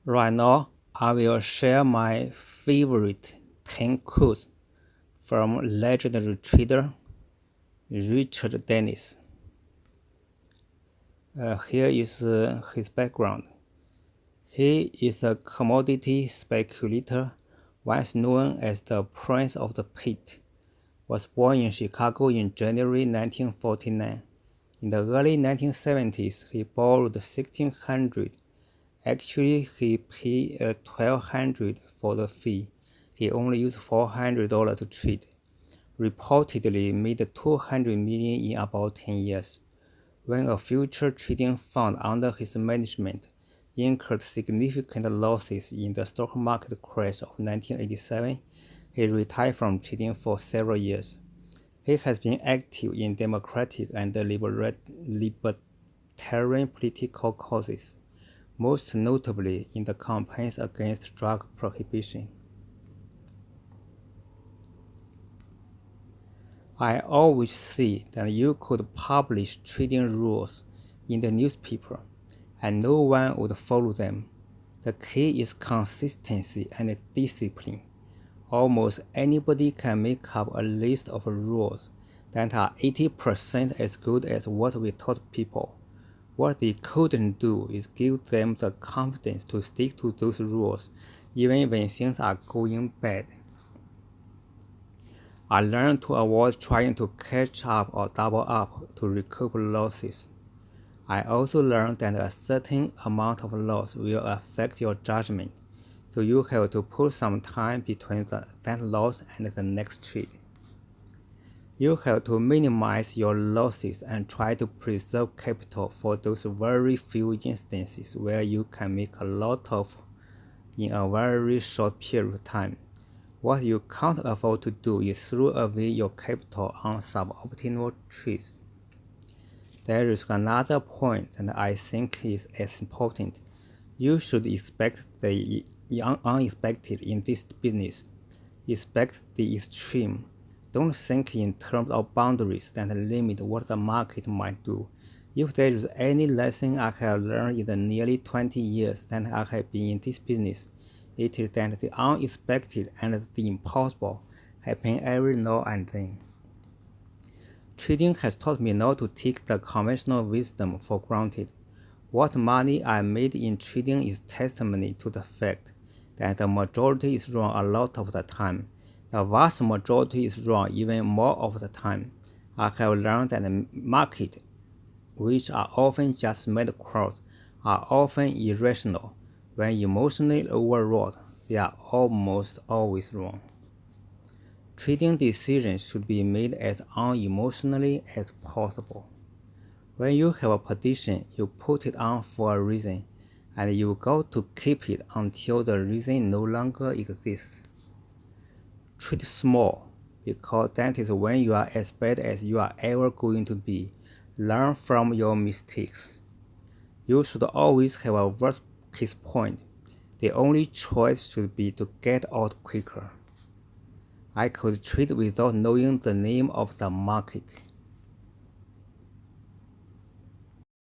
Right now, I will share my favorite 10 quotes from legendary trader Richard Dennis. Here is his background. He is a commodity speculator, once known as the Prince of the Pit. Was born in Chicago in January 1949. In the early 1970s, he borrowed $1,600. Actually, he paid $1,200 for the fee. He only used $400 to trade. Reportedly made $200 million in about 10 years. When a future trading fund under his management incurred significant losses in the stock market crash of 1987, he retired from trading for several years. He has been active in Democratic and libertarian political causes, most notably in the campaigns against drug prohibition. I always say that you could publish trading rules in the newspaper, and no one would follow them. The key is consistency and discipline. Almost anybody can make up a list of rules that are 80% as good as what we taught people. What they couldn't do is give them the confidence to stick to those rules even when things are going bad. I learned to avoid trying to catch up or double up to recoup losses. I also learned that a certain amount of loss will affect your judgment, so you have to put some time between that loss and the next trade. You have to minimize your losses and try to preserve capital for those very few instances where you can make a lot of in a very short period of time. What you can't afford to do is throw away your capital on suboptimal trades. There is another point that I think is as important. You should expect the unexpected in this business. Expect the extreme. Don't think in terms of boundaries that limit what the market might do. If there is any lesson I have learned in the nearly 20 years that I have been in this business, it is that the unexpected and the impossible happen every now and then. Trading has taught me not to take the conventional wisdom for granted. What money I made in trading is testimony to the fact that the majority is wrong a lot of the time. The vast majority is wrong even more of the time. I have learned that the market, which are often just made calls, are often irrational. When emotionally overwrought, they are almost always wrong. Trading decisions should be made as unemotionally as possible. When you have a position, you put it on for a reason, and you got to keep it until the reason no longer exists. Trade small, because that is when you are as bad as you are ever going to be. Learn from your mistakes. You should always have a worst case point. The only choice should be to get out quicker. I could trade without knowing the name of the market.